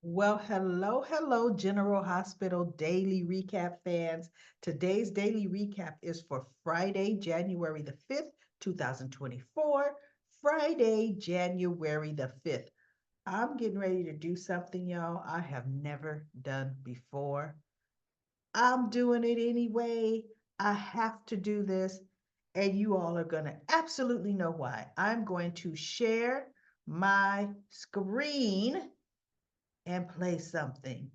Well, hello, General Hospital Daily Recap fans. Today's daily recap is for Friday, January the 5th, 2024. Friday, January the 5th. I'm getting ready to do something, y'all, I have never done before. I'm doing it anyway. I have to do this, and you all are going to absolutely know why. I'm going to share my screen and play something.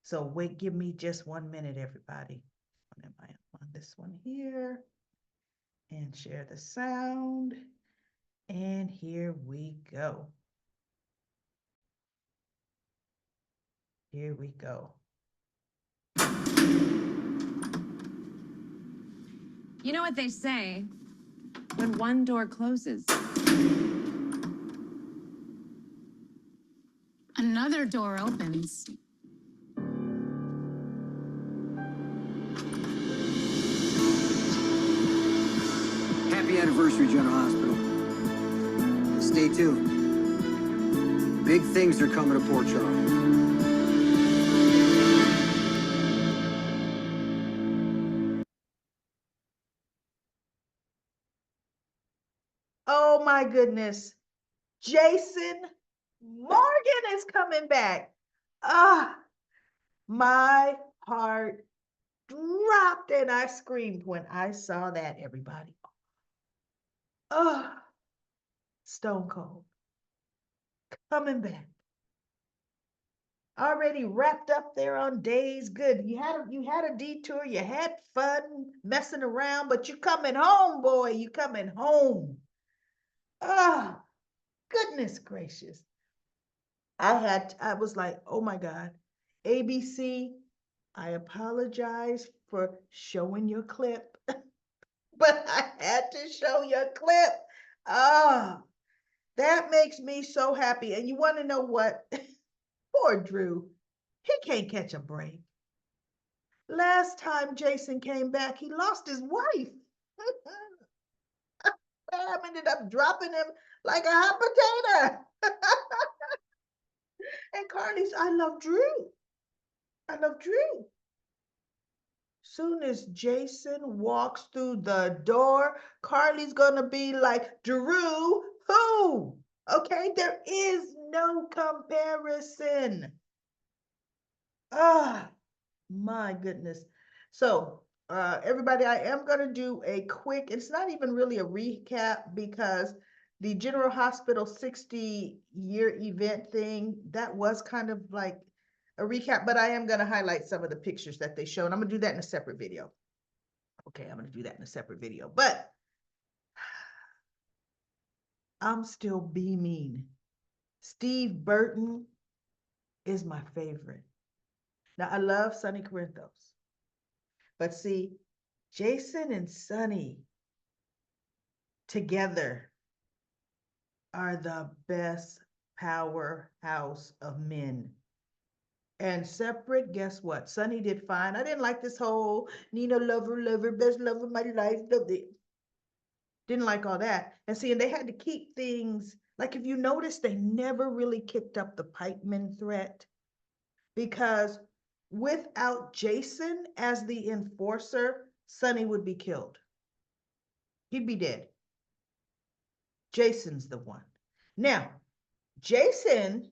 So wait, give me just 1 minute, everybody. What am I on this one here? And share the sound. And here we go. Here we go. You know what they say? When one door closes, another door opens. Happy anniversary, General Hospital. Stay tuned. Big things are coming to Port Charles. Oh my goodness. Jason Morgan is coming back. Ah, my heart dropped and I screamed when I saw that, everybody. Ah, Stone Cold coming back. Already wrapped up there on days. Good. You had a detour. You had fun messing around, but you coming home, boy. You coming home. Oh, goodness gracious. I was like, oh my God. ABC, I apologize for showing your clip, but I had to show your clip. Ah, that makes me so happy. And you want to know what? Poor Drew. He can't catch a break. Last time Jason came back, he lost his wife. Pam ended up dropping him like a hot potato. And Carly's, I love Drew. I love Drew. Soon as Jason walks through the door, Carly's gonna be like, Drew, who? Okay, there is no comparison. Ah, my goodness. So, everybody, I am going to do a quick, it's not even really a recap because the General Hospital 60-year event thing, that was kind of like a recap, but I am going to highlight some of the pictures that they showed. I'm going to do that in a separate video. Okay, I'm going to do that in a separate video, but I'm still beaming. Steve Burton is my favorite. Now, I love Sonny Corinthos, but see, Jason and Sonny together are the best powerhouse of men. And separate, guess what? Sonny did fine. I didn't like this whole Nina lover, best love of my life. Didn't like all that. And see, and they had to keep things like if you notice, they never really kicked up the Pikeman threat because without Jason as the enforcer, Sonny would be killed. He'd be dead. Jason's the one. Now, Jason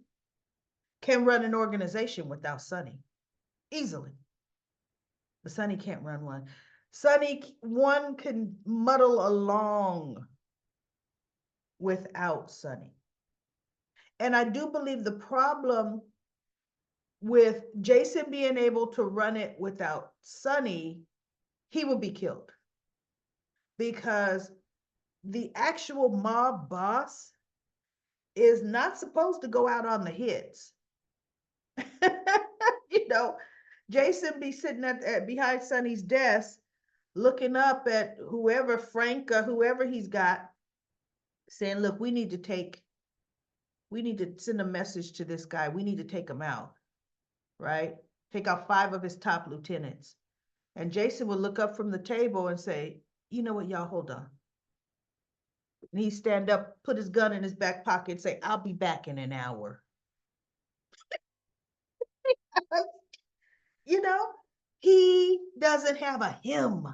can run an organization without Sonny easily, but Sonny can't run one. Sonny one can muddle along without Sonny. And I do believe the problem with Jason being able to run it without Sonny, he would be killed because the actual mob boss is not supposed to go out on the hits. you know, Jason be sitting at behind Sonny's desk, looking up at whoever Frank or whoever he's got, saying, "Look, we need to send a message to this guy. We need to take him out, right? Take out 5 of his top lieutenants." And Jason would look up from the table and say, "You know what, y'all, hold on." And he'd stand up, put his gun in his back pocket, and say, "I'll be back in an hour." You know, he doesn't have a him.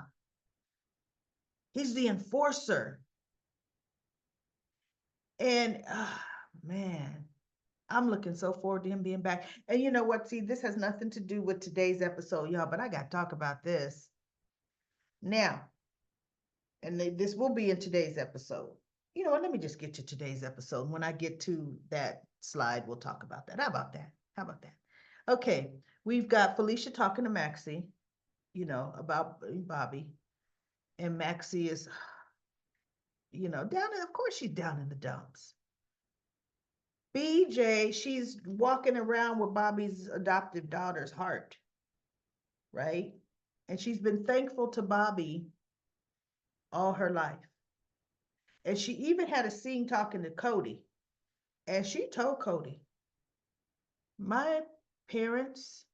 He's the enforcer. And man, I'm looking so forward to him being back. And you know what? See, this has nothing to do with today's episode, y'all, but I got to talk about this now. And this will be in today's episode. You know what? Let me just get to today's episode. When I get to that slide, we'll talk about that. How about that? How about that? Okay, we've got Felicia talking to Maxi, you know, about Bobby. And Maxi is, you know, down in, of course, she's down in the dumps. BJ, she's walking around with Bobby's adoptive daughter's heart, right? And she's been thankful to Bobby all her life. And she even had a scene talking to Cody. And she told Cody, my parents,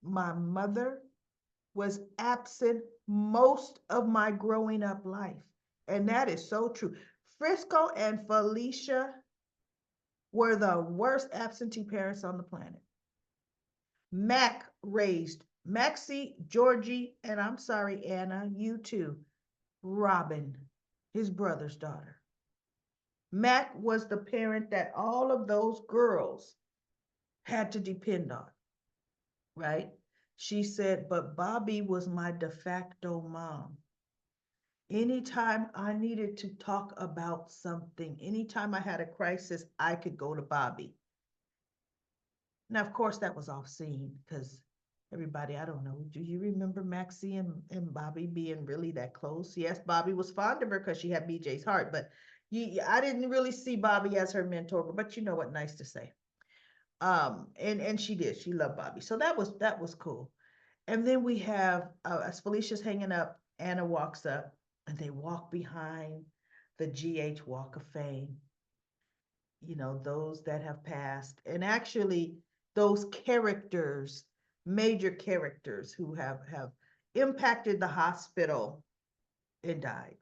my mother was absent most of my growing up life. And that is so true. Frisco and Felicia were the worst absentee parents on the planet. Mac raised Maxie, Georgie, and I'm sorry, Anna, you too, Robin, his brother's daughter. Mac was the parent that all of those girls had to depend on, right? She said, but Bobby was my de facto mom. Anytime I needed to talk about something, anytime I had a crisis, I could go to Bobby. Now, of course, that was off scene because everybody, I don't know, do you remember Maxie and Bobby being really that close? Yes, Bobby was fond of her because she had BJ's heart, but I didn't really see Bobby as her mentor, but you know what, nice to say. And she did, she loved Bobby. So that was cool. And then we have, as Felicia's hanging up, Anna walks up and they walk behind the GH Walk of Fame. You know, those that have passed. And actually, those characters, major characters who have impacted the hospital and died.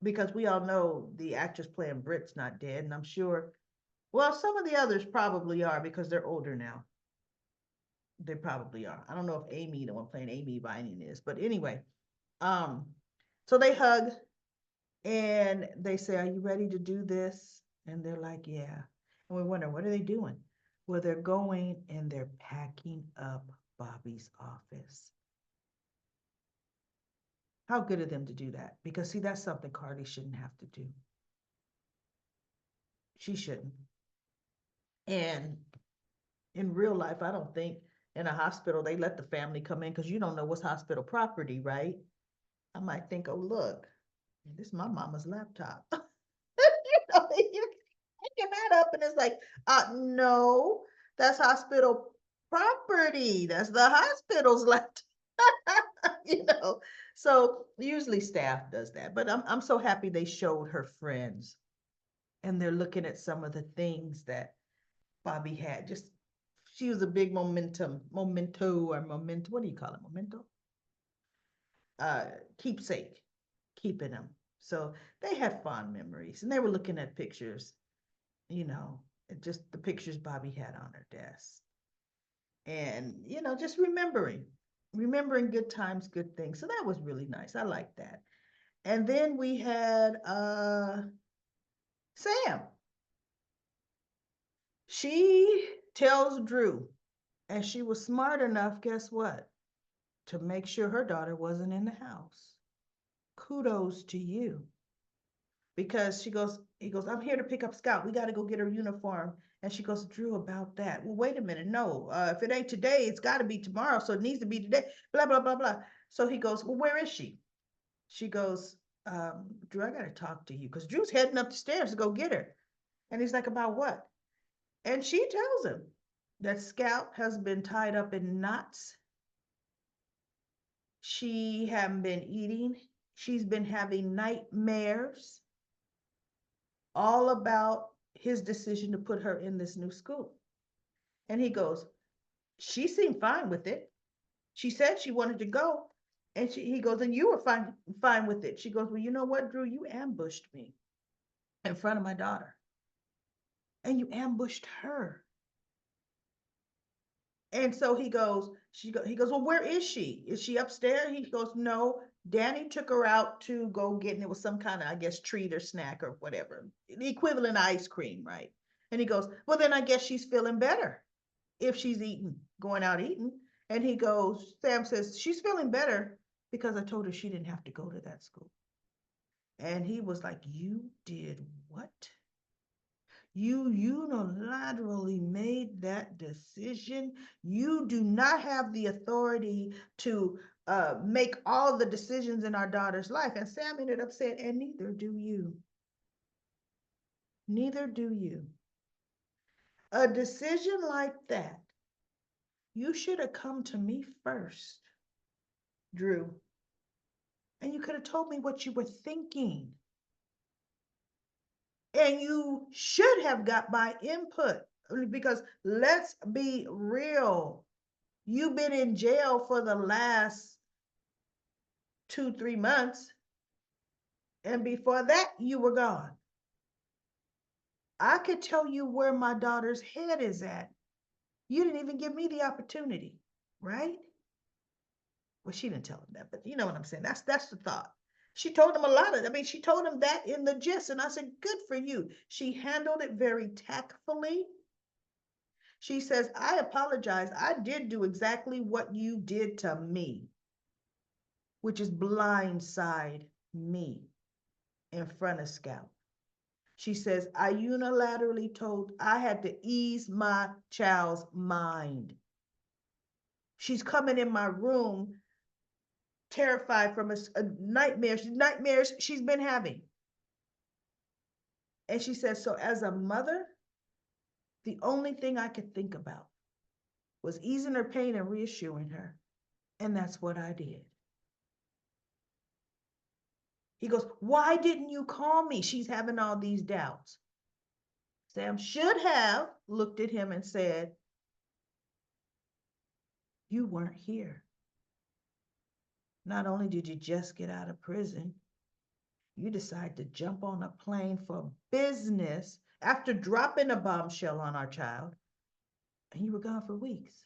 Because we all know the actress playing Britt's not dead, and I'm sure, well, some of the others probably are because they're older now. They probably are. I don't know if Amy, the one playing Amy Vining is, but anyway, so they hug and they say, are you ready to do this? And they're like, yeah. And we wonder, what are they doing? Well, they're going and they're packing up Bobby's office. How good of them to do that? Because see, that's something Carly shouldn't have to do. She shouldn't. And in real life, I don't think in a hospital they let the family come in because you don't know what's hospital property, right? I might think, oh, look, this is my mama's laptop. You know, you picking that up and it's like, no, that's hospital property. That's the hospital's laptop. You know, so usually staff does that, but I'm so happy they showed her friends and they're looking at some of the things that Bobby had. Just she was a big memento, what do you call it? Memento? Keepsake, keeping them. So they had fond memories and they were looking at pictures, you know, just the pictures Bobby had on her desk. And, you know, just remembering good times, good things. So that was really nice. I like that. And then we had Sam. She tells Drew, and she was smart enough, guess what? To make sure her daughter wasn't in the house. Kudos to you. Because he goes, I'm here to pick up Scout. We got to go get her uniform. And she goes, Drew, about that. Well, wait a minute. No, if it ain't today, it's got to be tomorrow. So it needs to be today. Blah, blah, blah, blah. So he goes, well, where is she? She goes, Drew, I got to talk to you. Because Drew's heading up the stairs to go get her. And he's like, about what? And she tells him that Scout has been tied up in knots. She hadn't been eating. She's been having nightmares all about his decision to put her in this new school. And he goes, she seemed fine with it. She said she wanted to go. And he goes, and you were fine with it. She goes, well, you know what, Drew, you ambushed me in front of my daughter. And you ambushed her. And so he goes, well, where is she? Is she upstairs? He goes, no, Danny took her out to go get, and it was some kind of, I guess, treat or snack or whatever, the equivalent of ice cream, right? And he goes, well, then I guess she's feeling better if she's eating, going out eating. And he goes, Sam says, she's feeling better because I told her she didn't have to go to that school. And he was like, you did what? You unilaterally made that decision. You do not have the authority to make all the decisions in our daughter's life. And Sam ended up saying, and neither do you. Neither do you. A decision like that, you should have come to me first, Drew. And you could have told me what you were thinking. And you should have got my input, because let's be real. You've been in jail for the last 2, 3 months. And before that, you were gone. I could tell you where my daughter's head is at. You didn't even give me the opportunity, right? Well, she didn't tell him that, but you know what I'm saying. That's the thought. She told him a lot of, I mean, she told him that in the gist. And I said, good for you. She handled it very tactfully. She says, I apologize. I did do exactly what you did to me, which is blindside me in front of Scout. She says, I unilaterally told, I had to ease my child's mind. She's coming in my room terrified from a nightmares she's been having. And she says, so as a mother, the only thing I could think about was easing her pain and reassuring her. And that's what I did. He goes, why didn't you call me? She's having all these doubts. Sam should have looked at him and said, you weren't here. Not only did you just get out of prison, you decided to jump on a plane for business after dropping a bombshell on our child, and you were gone for weeks.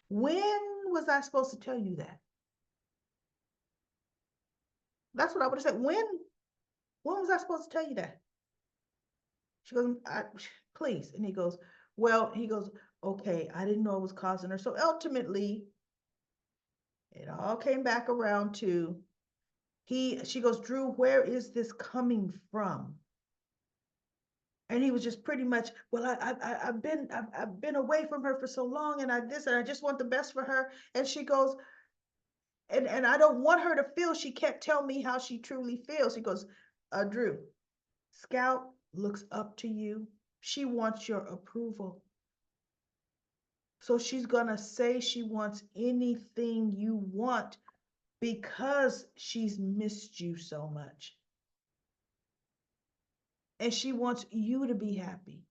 When was I supposed to tell you that? That's what I would have said. When was I supposed to tell you that? She goes, please. And he goes, well, okay, I didn't know it was causing her. So ultimately, it all came back around to she goes, Drew, where is this coming from? And he was just pretty much, well, I've been away from her for so long, and I just want the best for her. And she goes, and I don't want her to feel, she can't tell me how she truly feels. He goes, Drew, Scout looks up to you. She wants your approval. So she's gonna say she wants anything you want because she's missed you so much. And she wants you to be happy.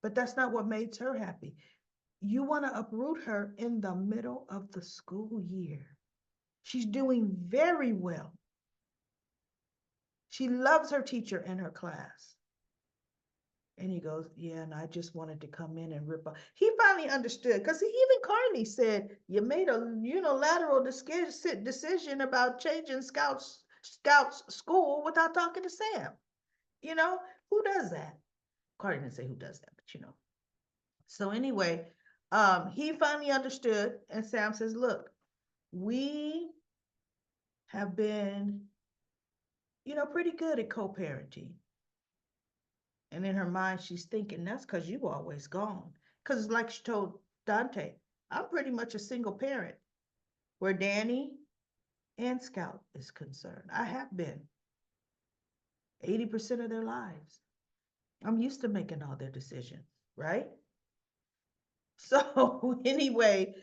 But that's not what makes her happy. You want to uproot her in the middle of the school year. She's doing very well. She loves her teacher and her class. And he goes, yeah, and I just wanted to come in and rip off. He finally understood, because even Carly said, you made a unilateral decision about changing Scout's school without talking to Sam. Who does that? Carly didn't say who does that, but So anyway, he finally understood, and Sam says, look, we have been, pretty good at co-parenting. And in her mind, she's thinking, that's because you always gone. Because it's like she told Dante, I'm pretty much a single parent where Danny and Scout is concerned. I have been 80% of their lives. I'm used to making all their decisions, right? So anyway,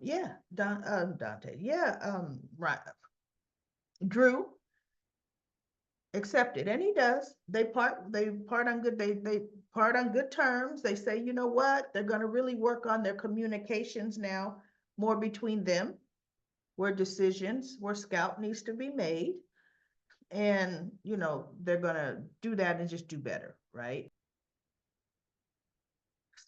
yeah, Dante, yeah, right. Drew accepted, and he does. They part on good, they part on good terms. They say, you know what, they're gonna really work on their communications now, more between them, where Scout needs to be made. And they're gonna do that and just do better, right?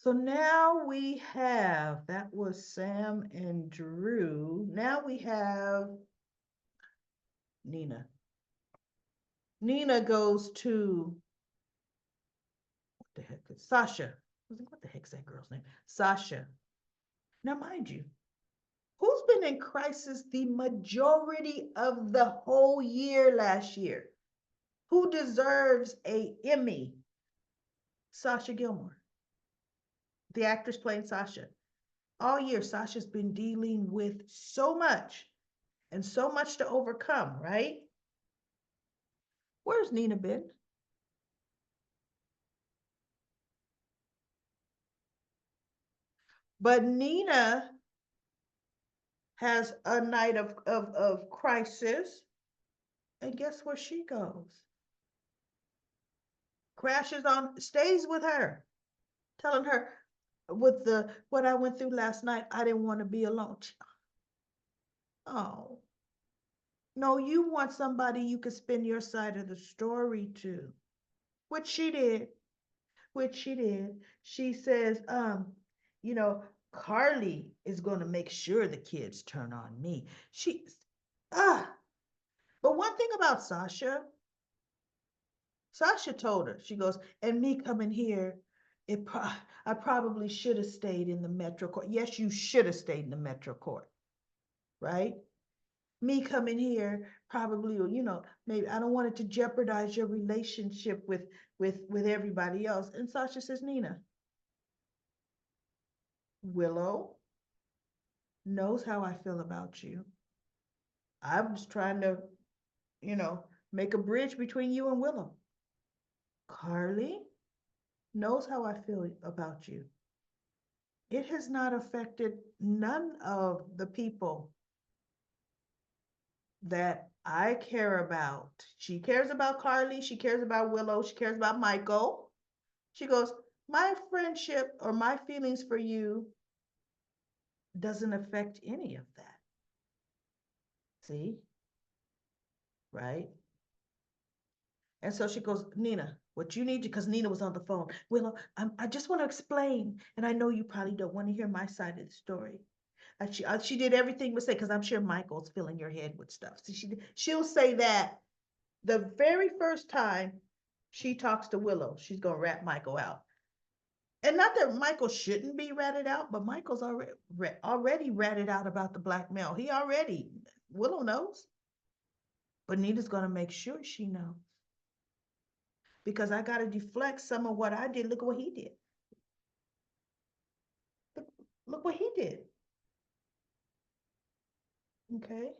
So now we have, that was Sam and Drew. Now we have Nina. Nina goes to, what the heck is Sasha? What the heck's that girl's name? Sasha. Now, mind you, who's been in crisis the majority of the whole year last year? Who deserves a Emmy? Sasha Gilmore, the actress playing Sasha. All year, Sasha's been dealing with so much and so much to overcome, right? Where's Nina been? But Nina has a night of crisis, and guess where she goes? Crashes on, stays with her, telling her, with the what I went through last night, I didn't want to be alone. Oh, no, you want somebody you could spend your side of the story to, which she did, which she did. She says, you know, Carly is going to make sure the kids turn on me. Ah, but one thing about Sasha, Sasha told her, she goes, and me coming here, I probably should have stayed in the Metro Court. Yes, you should have stayed in the Metro Court, right? Me coming here, probably, maybe I don't want it to jeopardize your relationship with everybody else. And Sasha says, Nina, Willow knows how I feel about you. I'm just trying to, make a bridge between you and Willow. Carly knows how I feel about you. It has not affected none of the people that I care about. She cares about Carly. She cares about Willow. She cares about Michael. She goes, my friendship or my feelings for you doesn't affect any of that. See? Right? And so she goes, Nina, what you need to, because Nina was on the phone. Willow, I just want to explain, and I know you probably don't want to hear my side of the story. She did everything but say, because I'm sure Michael's filling your head with stuff. So she'll say that the very first time she talks to Willow, she's gonna rat Michael out. And not that Michael shouldn't be ratted out, but Michael's already ratted out about the blackmail. Willow knows, but Nita's gonna make sure she knows. Because I gotta deflect some of what I did. Look at what he did. Look what he did. Okay.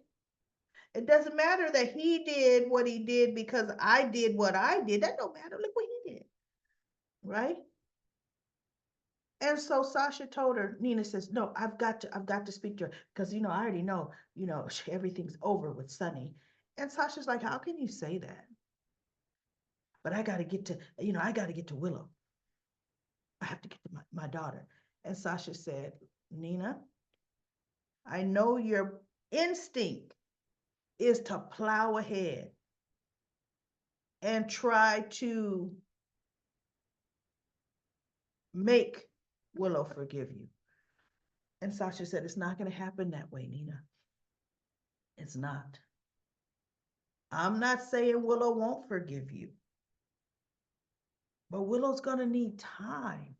It doesn't matter that he did what he did because I did what I did. That don't matter. Look what he did. Right? And so Sasha told her, Nina says, no, I've got to speak to her because, I already know, everything's over with Sonny. And Sasha's like, how can you say that? But I got to get to, I got to get to Willow. I have to get to my daughter. And Sasha said, Nina, I know your instinct is to plow ahead and try to make Willow forgive you. And Sasha said, it's not going to happen that way, Nina. It's not. I'm not saying Willow won't forgive you, but Willow's going to need time.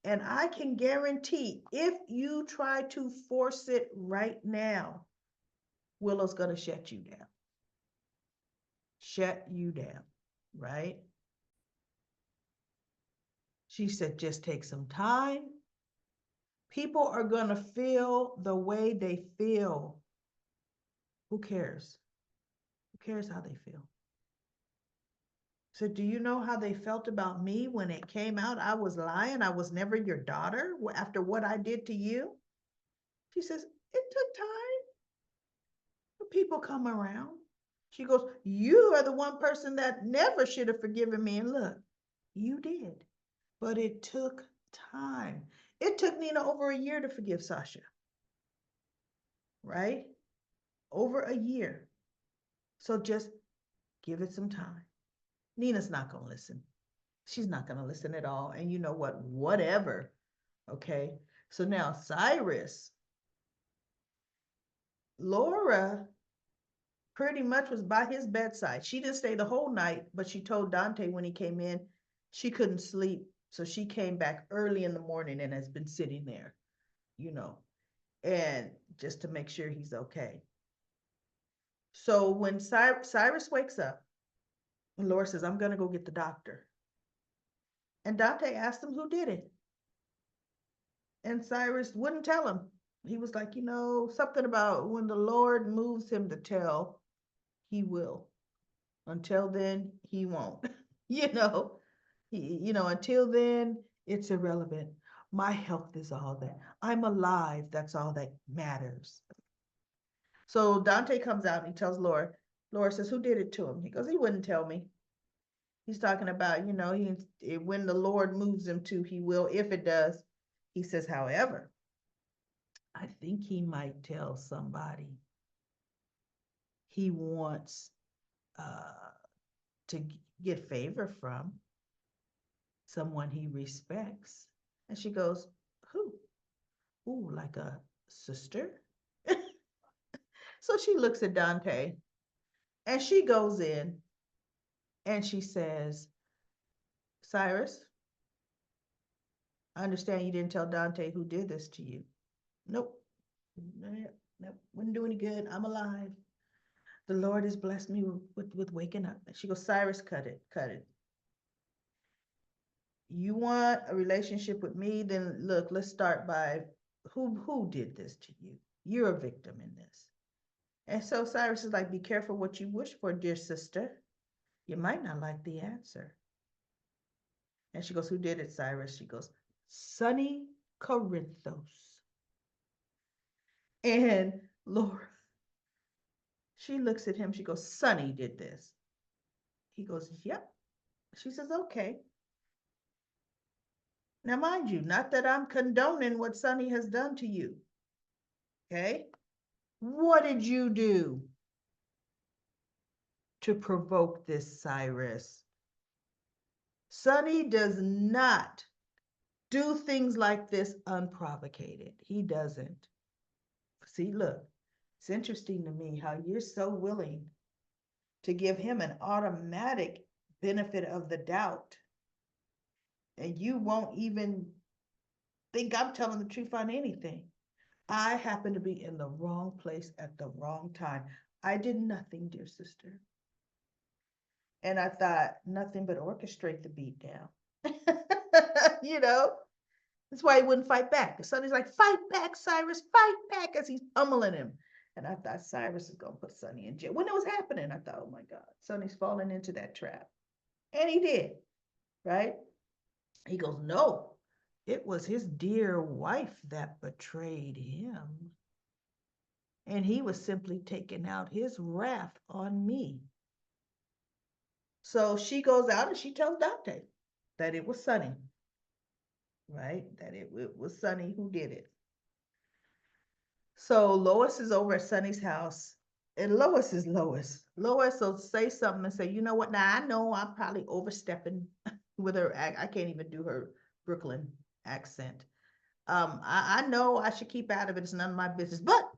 And I can guarantee if you try to force it right now, Willow's going to shut you down. Shut you down, right? She said, just take some time. People are going to feel the way they feel. Who cares? Who cares how they feel? So do you know how they felt about me when it came out? I was lying. I was never your daughter after what I did to you. She says, it took time for people come around. She goes, you are the one person that never should have forgiven me. And look, you did, but it took time. It took Nina over a year to forgive Sasha, right? Over a year. So just give it some time. Nina's not going to listen. She's not going to listen at all. And you know what? Whatever Okay. So now Cyrus, Laura pretty much was by his bedside. She didn't stay the whole night, but she told Dante when he came in, she couldn't sleep. So she came back early in the morning and has been sitting there, you know, and just to make sure he's okay. So when Cyrus wakes up, Laura says, I'm going to go get the doctor. And Dante asked him who did it. And Cyrus wouldn't tell him. He was like, something about when the Lord moves him to tell, he will. Until then, he won't. you know, until then, it's irrelevant. My health is all that. I'm alive. That's all that matters. So Dante comes out and he tells Laura. Laura says, who did it to him? He goes, he wouldn't tell me. He's talking about, when the Lord moves him to, he will, if it does. He says, however, I think he might tell somebody he wants to get favor from, someone he respects. And she goes, who? Ooh, like a sister? So she looks at Dante and she goes in and she says, Cyrus, I understand you didn't tell Dante who did this to you. Nope. Nope. Wouldn't do any good. I'm alive. The Lord has blessed me with waking up. And she goes, Cyrus, cut it. You want a relationship with me? Then look, let's start by who did this to you? You're a victim in this. And so Cyrus is like, be careful what you wish for, dear sister. You might not like the answer. And she goes, who did it, Cyrus? She goes, Sonny Corinthos. And Laura, she looks at him. She goes, Sonny did this. He goes, yep. She says, okay. Now, mind you, not that I'm condoning what Sonny has done to you. Okay? What did you do to provoke this, Cyrus? Sonny does not do things like this unprovocated. He doesn't. See, look, it's interesting to me how you're so willing to give him an automatic benefit of the doubt. And you won't even think I'm telling the truth on anything. I happen to be in the wrong place at the wrong time. I did nothing, dear sister. And I thought nothing but orchestrate the beat down. That's why he wouldn't fight back. The Sonny's like, fight back, Cyrus, fight back, as he's pummeling him. And I thought Cyrus is going to put Sonny in jail. When it was happening, I thought, oh my God, Sonny's falling into that trap. And he did, right? He goes, no, it was his dear wife that betrayed him. And he was simply taking out his wrath on me. So she goes out and she tells Dante that it was Sonny, right? That it was Sonny who did it. So Lois is over at Sonny's house, and Lois is Lois. Lois will say something and say, you know what? Now I know I'm probably overstepping with her. I can't even do her Brooklyn accent. I know I should keep out of it. It's none of my business, but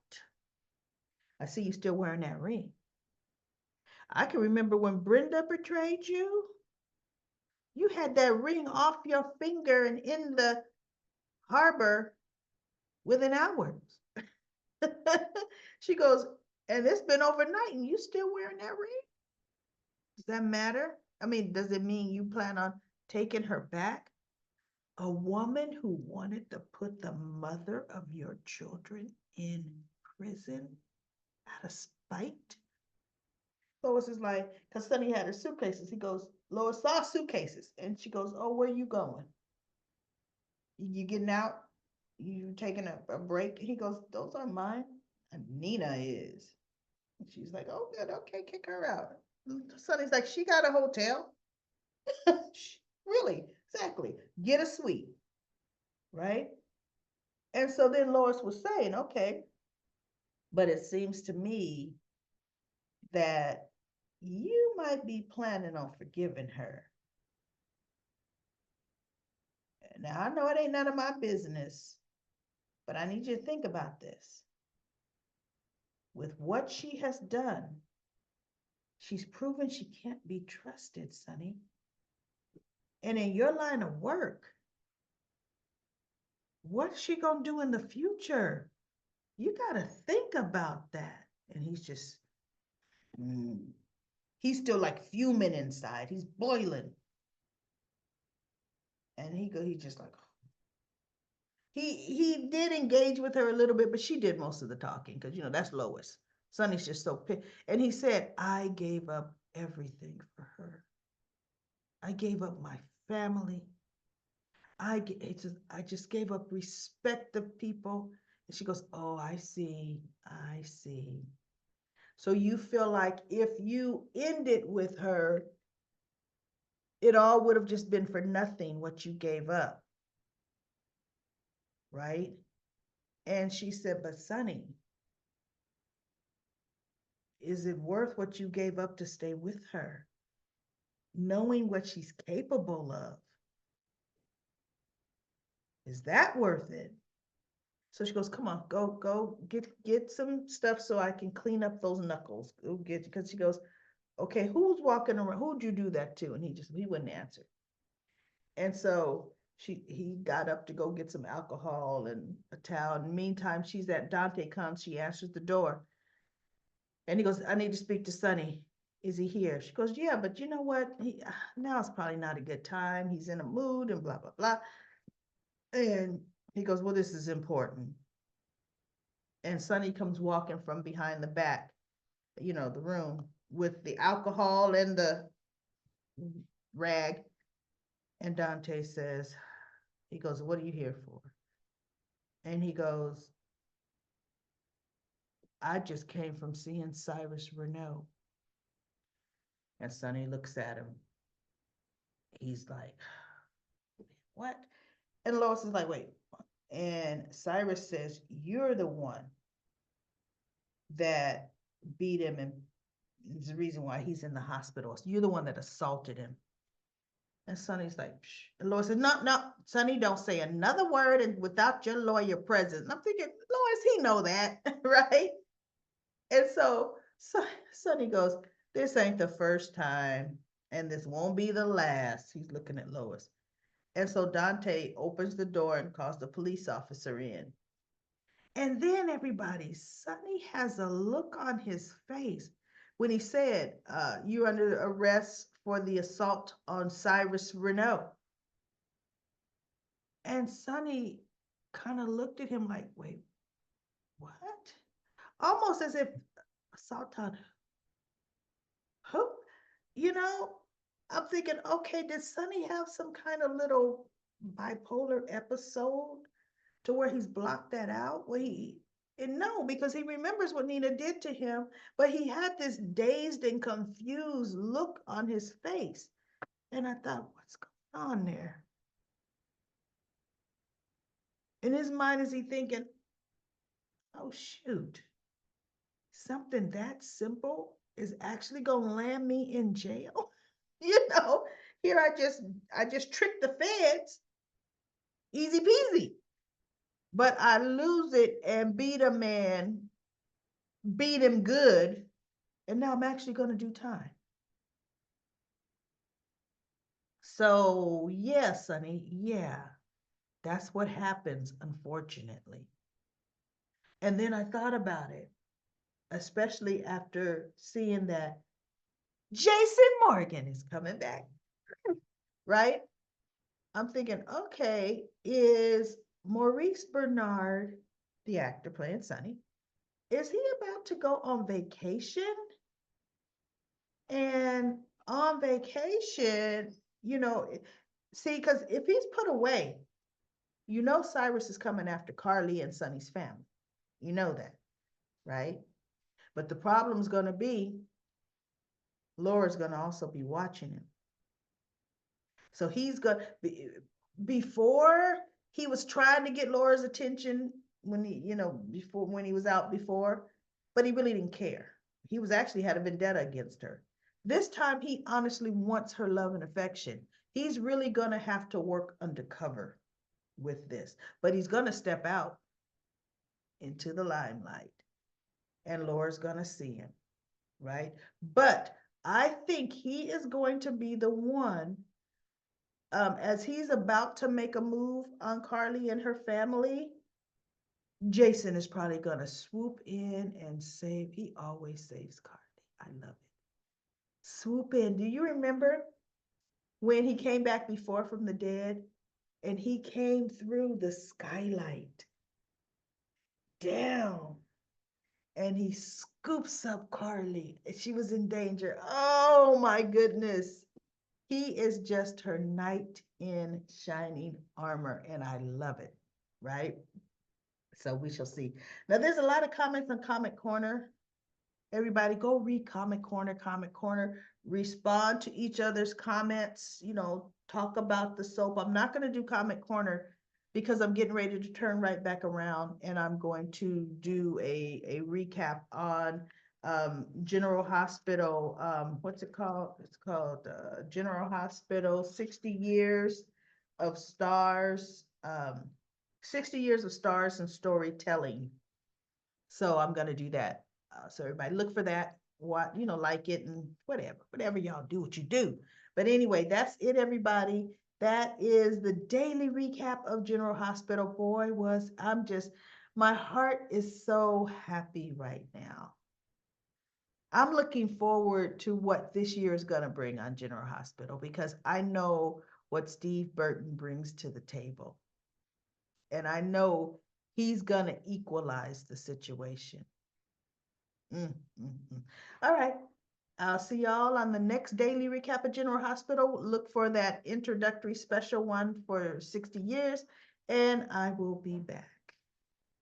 I see you still wearing that ring. I can remember when Brenda betrayed you. You had that ring off your finger and in the harbor within hours. She goes, and it's been overnight and you still wearing that ring? Does that matter? I mean, does it mean you plan on taking her back? A woman who wanted to put the mother of your children in prison out of spite? Lois is like, because Sonny had her suitcases. He goes, Lois saw suitcases. And she goes, oh, where you going? You getting out? You taking a break? He goes, those aren't mine. And Nina is. And she's like, oh, good. Okay, kick her out. Sonny's like, she got a hotel. Really? Exactly. Get a suite. Right? And so then Lois was saying, okay, but it seems to me that you might be planning on forgiving her. Now, I know it ain't none of my business, but I need you to think about this. With what she has done, she's proven she can't be trusted, Sonny. And in your line of work, what's she gonna do in the future? You gotta think about that. And he's just, he's still like fuming inside. He's boiling. And he just like, he did engage with her a little bit, but she did most of the talking because that's Lois. Sonny's just so pissed. And he said, I gave up everything for her. I gave up my family. I just gave up respect of people. And she goes, oh, I see. I see. So you feel like if you ended with her, it all would have just been for nothing what you gave up. Right? And she said, but Sonny, is it worth what you gave up to stay with her? Knowing what she's capable of. Is that worth it? So she goes, come on, go get some stuff so I can clean up those knuckles. Go get, because she goes, okay, who's walking around? Who'd you do that to? And he wouldn't answer. And so he got up to go get some alcohol and a towel. And meantime, Dante comes, she answers the door. And he goes, I need to speak to Sonny. Is he here? She goes, yeah, but you know what? Now's probably not a good time. He's in a mood and blah, blah, blah. And he goes, well, this is important. And Sonny comes walking from behind the back, the room with the alcohol and the rag. And Dante says, he goes, what are you here for? And he goes, I just came from seeing Cyrus Renault. And Sonny looks at him. He's like, what? And Lois is like, wait. And Cyrus says, you're the one that beat him and is the reason why he's in the hospital. You're the one that assaulted him. And Sonny's like, psh. And Lois says, no, Sonny, don't say another word and without your lawyer present. And I'm thinking, Lois, he know that, right? And so Sonny goes, this ain't the first time, and this won't be the last. He's looking at Lois. And so Dante opens the door and calls the police officer in. And then Sonny has a look on his face when he said, you're under arrest for the assault on Cyrus Renault. And Sonny kind of looked at him like, wait, what? Almost as if assault on who? I'm thinking, okay, did Sonny have some kind of little bipolar episode to where he's blocked that out? And no, because he remembers what Nina did to him, but he had this dazed and confused look on his face. And I thought, what's going on there? In his mind, is he thinking, oh, shoot, something that simple is actually going to land me in jail? Here I just tricked the feds, easy peasy. But I lose it and beat a man, beat him good, and now I'm actually going to do time. So, yeah, Sonny, yeah, that's what happens, unfortunately. And then I thought about it, especially after seeing that Jason Morgan is coming back, right? I'm thinking, okay, is Maurice Bernard, the actor playing Sonny, is he about to go on vacation? And on vacation, see, because if he's put away, Cyrus is coming after Carly and Sonny's family. You know that, right? But the problem's going to be Laura's going to also be watching him. So he's going to be, before he was trying to get Laura's attention when when he was out before, but he really didn't care. He was actually had a vendetta against her. This time he honestly wants her love and affection. He's really going to have to work undercover with this, but he's going to step out into the limelight and Laura's going to see him, right? But I think he is going to be the one, as he's about to make a move on Carly and her family. Jason is probably going to swoop in and save. He always saves Carly. I love it. Swoop in. Do you remember when he came back before from the dead and he came through the skylight down and he scoops up Carly? She was in danger. Oh my goodness. He is just her knight in shining armor, and I love it, right? So we shall see. Now, there's a lot of comments on Comic Corner. Everybody go read Comic Corner, respond to each other's comments, talk about the soap. I'm not going to do Comic Corner because I'm getting ready to turn right back around and I'm going to do a recap on General Hospital. What's it called? It's called General Hospital 60 Years of Stars, 60 Years of Stars and Storytelling. So I'm going to do that. So everybody look for that, like it and whatever y'all do what you do. But anyway, that's it, everybody. That is the daily recap of General Hospital. Boy, my heart is so happy right now. I'm looking forward to what this year is going to bring on General Hospital because I know what Steve Burton brings to the table. And I know he's going to equalize the situation. All right. I'll see y'all on the next daily recap of General Hospital. Look for that introductory special one for 60 years, and I will be back.